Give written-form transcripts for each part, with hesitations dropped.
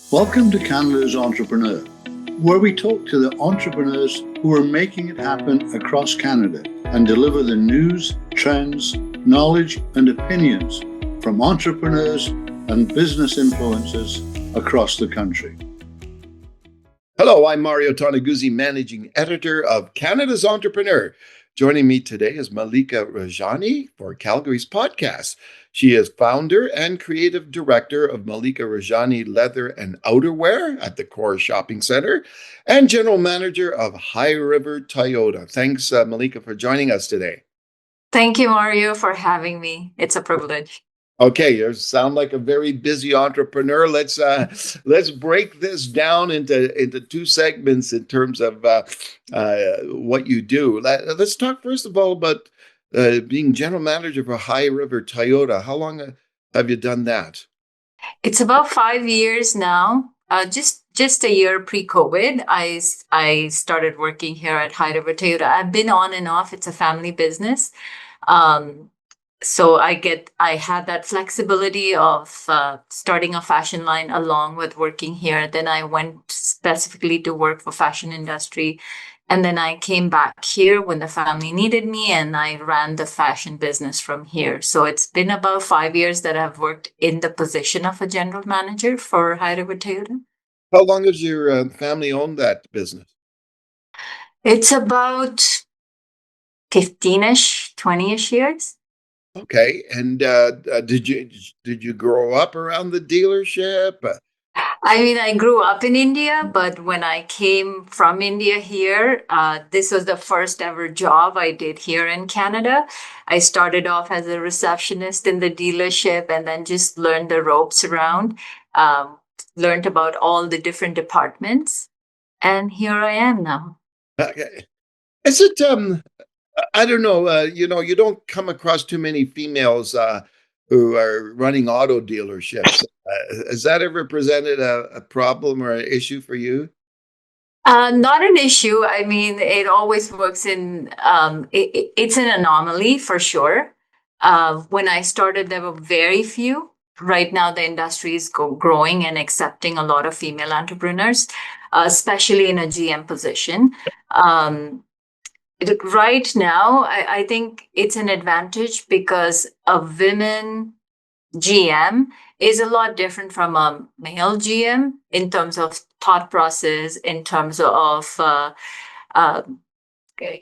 Welcome to Canada's Entrepreneur, where we talk to the entrepreneurs who are making it happen across Canada and deliver the news, trends, knowledge, and opinions from entrepreneurs and business influencers across the country. Hello, I'm Mario Tonaguzzi, Managing Editor of Canada's Entrepreneur. Joining me today is Malika Rajani for Calgary's podcast. She is founder and creative director of Malika Rajani Leather and Outerwear at the Core Shopping Center and general manager of High River Toyota. Thanks, Malika, for joining us today. Thank you, Mario, for having me. It's a privilege. Okay, you sound like a very busy entrepreneur. Let's break this down into two segments in terms of what you do. Let's talk first of all about being general manager for High River Toyota. How long have you done that? It's about 5 years now. Just a year pre-COVID, I started working here at High River Toyota. I've been on and off. It's a family business. Um, so I had that flexibility of starting a fashion line along with working here. Then I went specifically to work for fashion industry. And then I came back here when the family needed me and I ran the fashion business from here. So it's been about 5 years that I've worked in the position of a general manager for High River Toyota. How long has your family owned that business? It's about 15-ish, 20-ish years. Okay, and did you grow up around the dealership? I mean, I grew up in India, but when I came from India here, this was the first ever job I did here in Canada. I started off as a receptionist in the dealership and then just learned the ropes around, learned about all the different departments. And here I am now. Okay. Is it I don't know. You don't come across too many females who are running auto dealerships. Has that ever presented a problem or an issue for you? Not an issue. I mean, it always works it's an anomaly for sure. When I started, there were very few. Right now, the industry is growing and accepting a lot of female entrepreneurs, especially in a GM position. Um, right now, I think it's an advantage because a women GM is a lot different from a male GM in terms of thought process, in terms of uh,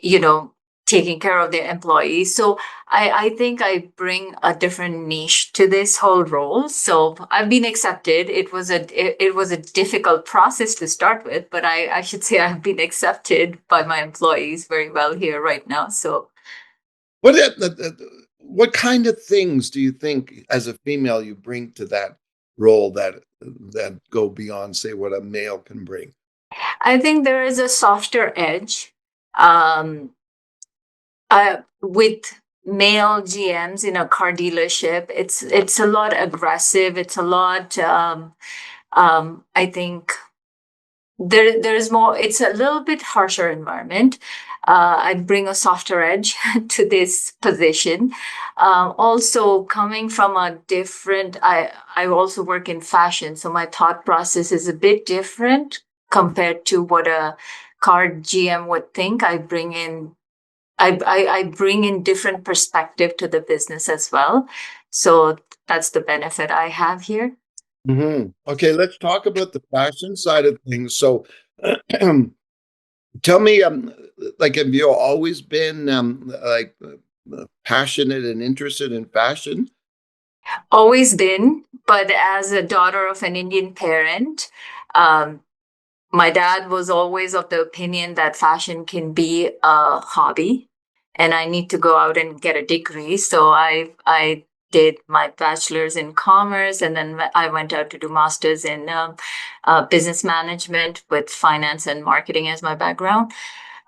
you know taking care of their employees. So I think I bring a different niche to this whole role. So I've been accepted. It was a difficult process to start with, but I should say I've been accepted by my employees very well here right now. So What what kind of things do you think, as a female, you bring to that role that go beyond, say, what a male can bring? I think there is a softer edge. Um, with male GMs in a car dealership, it's a lot aggressive. It's a lot. I think there's more. It's a little bit harsher environment. I bring a softer edge to this position. Also, coming from a different, I also work in fashion, so my thought process is a bit different compared to what a car GM would think. I bring in different perspective to the business as well. So that's the benefit I have here. Okay, let's talk about the fashion side of things. So, tell me, like, have you always been passionate and interested in fashion? Always been, but as a daughter of an Indian parent, um, my dad was always of the opinion that fashion can be a hobby and I need to go out and get a degree. So I did my bachelor's in commerce and then I went out to do master's in business management with finance and marketing as my background.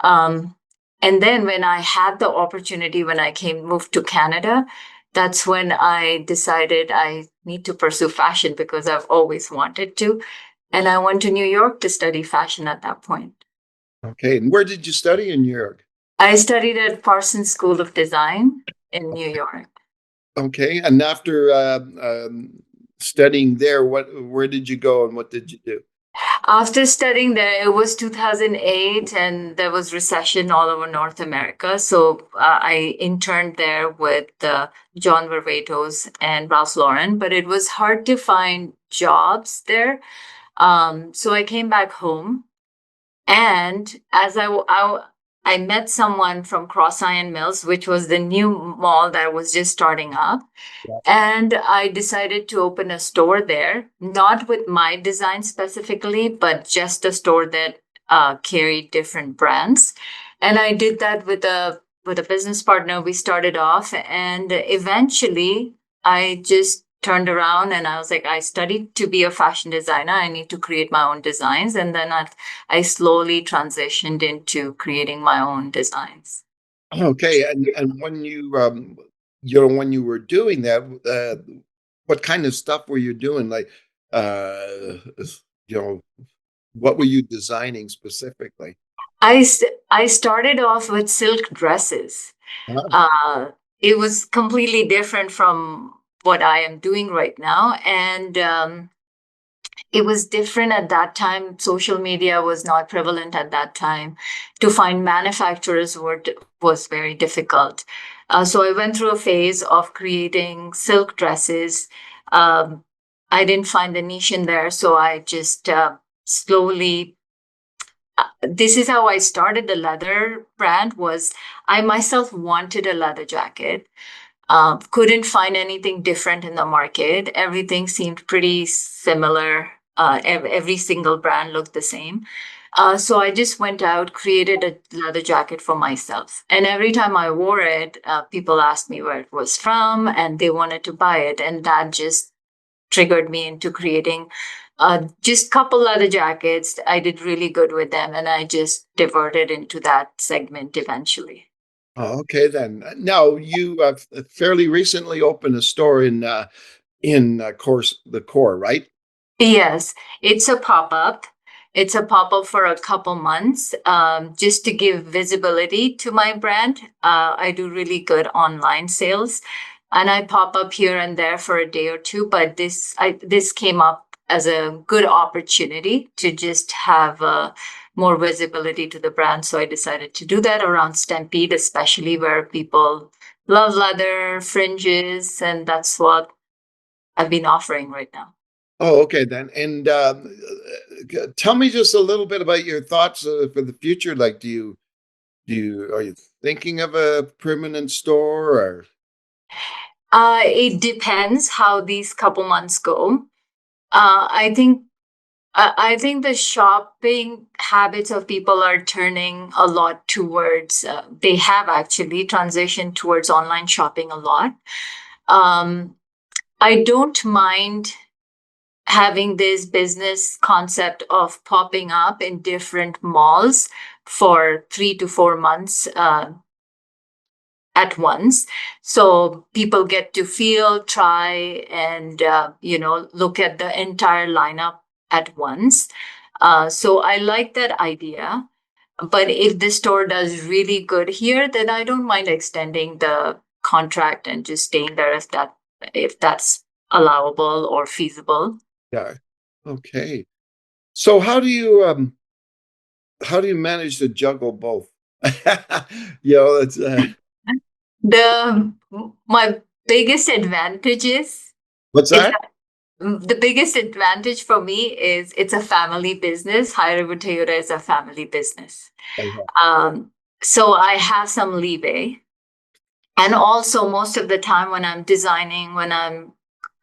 Um, and then when I had the opportunity, when I moved to Canada, that's when I decided I need to pursue fashion because I've always wanted to. And I went to New York to study fashion at that point. Okay, and where did you study in New York? I studied at Parsons School of Design in New York. Okay, and after studying there, where did you go and what did you do? After studying there, it was 2008 and there was recession all over North America. So I interned there with John Varvatos and Ralph Lauren, but it was hard to find jobs there. So I came back home, and I met someone from Cross Iron Mills, which was the new mall that was just starting up. And I decided to open a store there, not with my design specifically, but just a store that carried different brands. And I did that with a business partner. We started off, and eventually, I just turned around and I was like, I studied to be a fashion designer. I need to create my own designs, and then I slowly transitioned into creating my own designs. Okay, and when when you were doing that, what kind of stuff were you doing? Like, uh, you know, what were you designing specifically? I started off with silk dresses. Ah, Uh, it was completely different from what I am doing right now. And it was different at that time. Social media was not prevalent at that time. To find manufacturers was very difficult. So I went through a phase of creating silk dresses. Um, I didn't find the niche in there, so I just slowly this is how I started the leather brand. Was I myself wanted a leather jacket. Couldn't find anything different in the market. Everything seemed pretty similar. Every single brand looked the same. So I just went out, created a leather jacket for myself. And every time I wore it, people asked me where it was from and they wanted to buy it. And that just triggered me into creating just couple leather jackets. I did really good with them, and I just diverted into that segment eventually. oh, okay then. Now you fairly recently opened a store in course the core, right? Yes, it's a pop up. It's a pop up for a couple months, just to give visibility to my brand. I do really good online sales, and I pop up here and there for a day or two. But this came up as a good opportunity to just have more visibility to the brand. So I decided to do that around Stampede, especially where people love leather fringes, and that's what I've been offering right now. Oh, okay then. And tell me just a little bit about your thoughts for the future. Like, are you thinking of a permanent store or? It depends how these couple months go. I think I think the shopping habits of people are turning a lot towards. They have actually transitioned towards online shopping a lot. Um, I don't mind having this business concept of popping up in different malls for 3 to 4 months. At once. So people get to feel, try, and look at the entire lineup at once. So I like that idea. But if the store does really good here, then I don't mind extending the contract and just staying there if that's allowable or feasible. Yeah. Okay. So how do you manage to juggle both? It's The my biggest advantages what's is that? the biggest advantage for me is it's a family business. High River Toyota is a family business. Uh-huh. Um, so I have some leeway. And also, most of the time when I'm designing, when I'm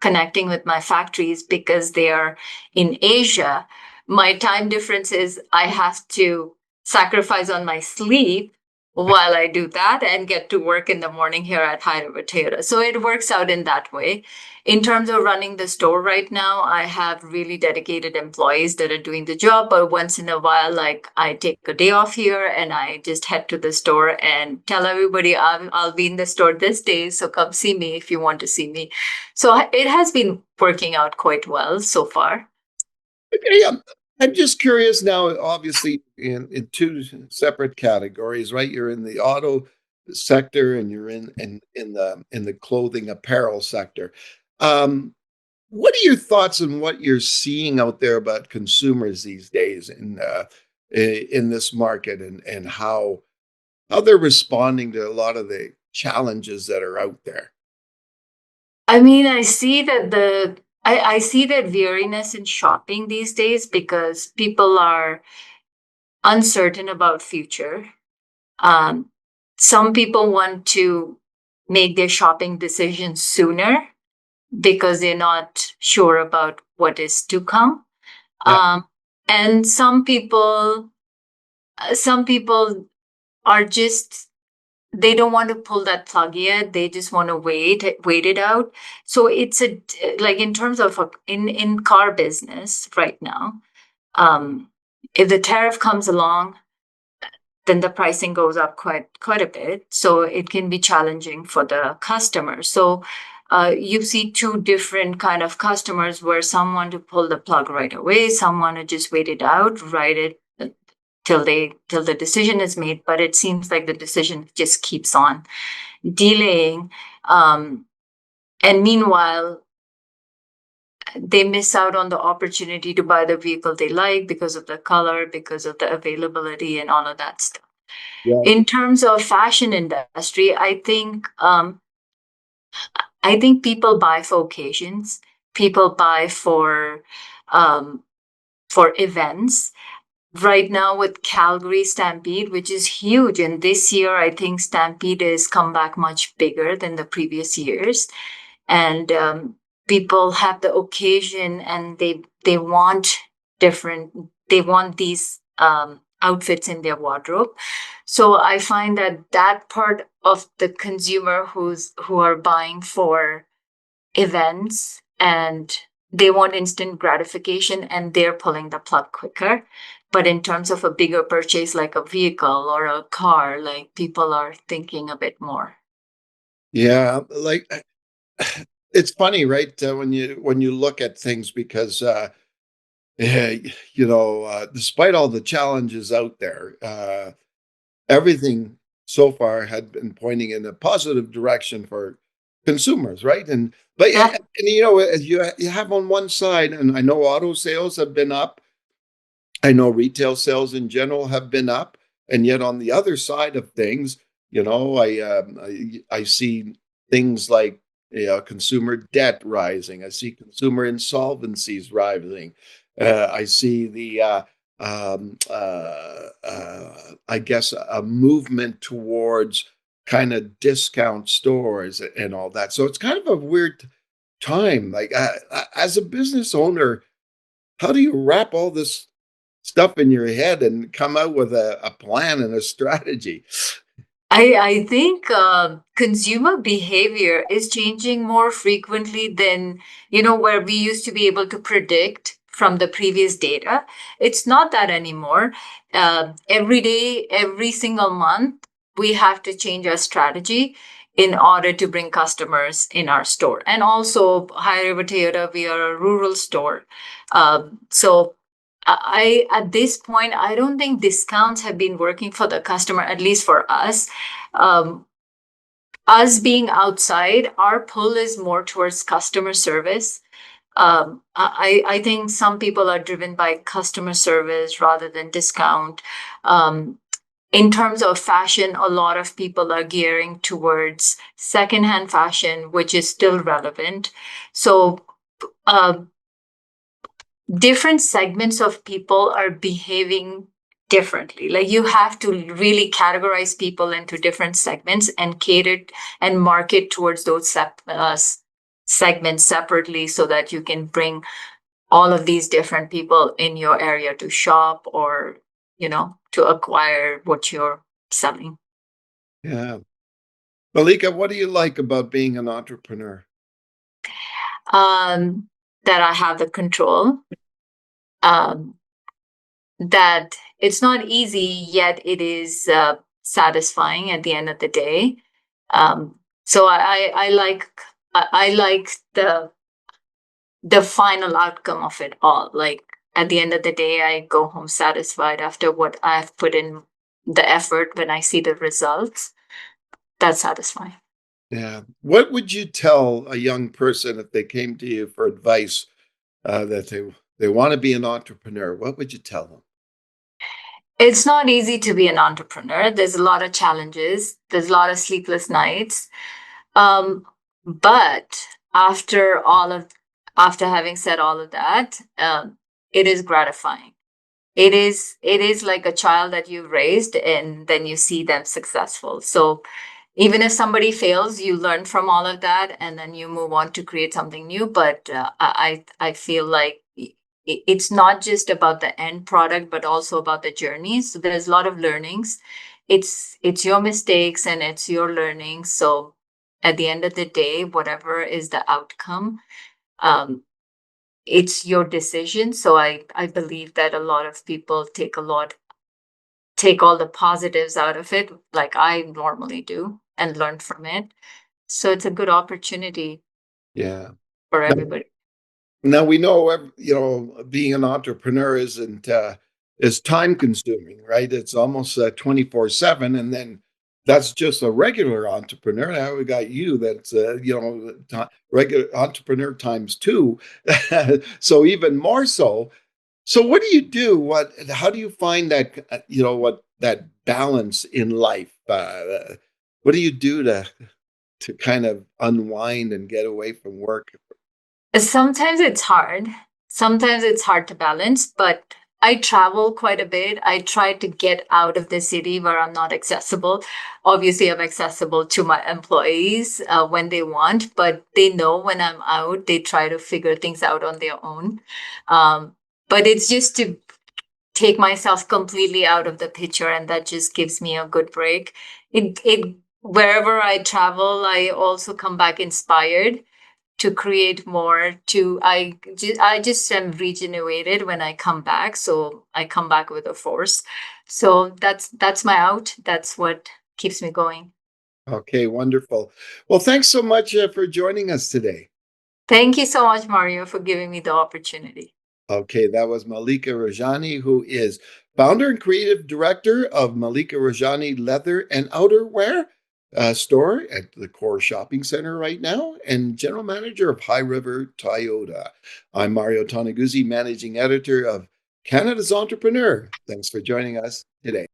connecting with my factories, because they are in Asia, my time difference is I have to sacrifice on my sleep while I do that and get to work in the morning here at High River Toyota. So it works out in that way. In terms of running the store right now, I have really dedicated employees that are doing the job. But once in a while, like I take a day off here and I just head to the store and tell everybody I'll be in the store this day. So come see me if you want to see me. So it has been working out quite well so far. Okay, I'm just curious now, obviously in two separate categories, right? You're in the auto sector and you're in the clothing apparel sector. Um, What are your thoughts on what you're seeing out there about consumers these days in this market, and how they're responding to a lot of the challenges that are out there? I mean, I see that weariness in shopping these days because people are uncertain about future. Um, some people want to make their shopping decisions sooner because they're not sure about what is to come. Yeah. Um, and some people are just they don't want to pull that plug yet. They just want to wait it out. So it's like in terms of in car business right now. Um, if the tariff comes along, then the pricing goes up quite a bit. So it can be challenging for the customer. So you see two different kind of customers where some want to pull the plug right away, some want to just wait it out, ride it till the decision is made. But it seems like the decision just keeps on delaying. Um, and meanwhile, they miss out on the opportunity to buy the vehicle they like because of the color, because of the availability, and all of that stuff. Yeah. In terms of fashion industry, I think people buy for occasions. People buy um, for events. Right now with Calgary Stampede, which is huge, and this year I think Stampede has come back much bigger than the previous years, and people have the occasion and they want different they want these outfits in their wardrobe. So I find that that part of the consumer who are buying for events and they want instant gratification and they're pulling the plug quicker. But in terms of a bigger purchase like a vehicle or a car, like people are thinking a bit more. Yeah, like it's funny, right? When you look at things, because eh, despite all the challenges out there, everything so far had been pointing in a positive direction for consumers, right? Yeah. And you have on one side, and I know auto sales have been up. I know retail sales in general have been up, and yet on the other side of things, I see things like consumer debt rising. I see consumer insolvencies rising. I see I guess, a movement towards kind of discount stores and all that. So it's kind of a weird time. Like, as a business owner, how do you wrap all this stuff in your head and come out with a plan and a strategy? I think consumer behavior is changing more frequently than, where we used to be able to predict from the previous data. It's not that anymore. Every day, every single month, we have to change our strategy in order to bring customers in our store. And also, High River Toyota, we are a rural store. So at this point, I don't think discounts have been working for the customer, at least for us. Um, us being outside, our pull is more towards customer service. I think some people are driven by customer service rather than discount. Um, in terms of fashion, a lot of people are gearing towards secondhand fashion, which is still relevant. So, uh, different segments of people are behaving differently. Like you have to really categorize people into different segments and cater and market towards those segments separately so that you can bring all of these different people in your area to shop or, to acquire what you're selling. Yeah. Malika, what do you like about being an entrepreneur? Um, that I have the control. Um, that it's not easy, yet it is satisfying at the end of the day. So I like the final outcome of it all. Like at the end of the day, I go home satisfied after what I've put in the effort. When I see the results, that's satisfying. Yeah. What would you tell a young person if they came to you for advice that they want to be an entrepreneur? What would you tell them? It's not easy to be an entrepreneur. There's a lot of challenges. There's a lot of sleepless nights. Um, but after all of after having said all of that, it is gratifying. It is like a child that you've raised and then you see them successful. So even if somebody fails, you learn from all of that and then you move on to create something new. But I feel like it's not just about the end product, but also about the journey. So there's a lot of learnings. It's your mistakes and it's your learning. So at the end of the day, whatever is the outcome, um, it's your decision. So I believe that a lot of people take all the positives out of it, like I normally do, and learn from it. So it's a good opportunity Yeah. for Now, everybody. now we know, being an entrepreneur isn't is time consuming, right? It's almost 24/7, and then that's just a regular entrepreneur. Now we got you that's regular entrepreneur times two, so even more so. So what do you do? How do you find that what that balance in life? What do you do to kind of unwind and get away from work? Sometimes it's hard. Sometimes it's hard to balance, but I travel quite a bit. I try to get out of the city where I'm not accessible. Obviously, I'm accessible to my employees when they want, but they know when I'm out, they try to figure things out on their own. But it's just to take myself completely out of the picture, and that just gives me a good break. It wherever I travel, I also come back inspired to create more. I just am regenerated when I come back, so I come back with a force. So that's my out. That's what keeps me going. Okay, wonderful. Well, thanks so much for joining us today. Thank you so much, Mario, for giving me the opportunity. Okay, that was Malika Rajani, who is founder and creative director of Malika Rajani Leather and Outerwear store at the Core Shopping Center right now, and general manager of High River Toyota. I'm Mario Toneguzzi, managing editor of Canada's Entrepreneur. Thanks for joining us today.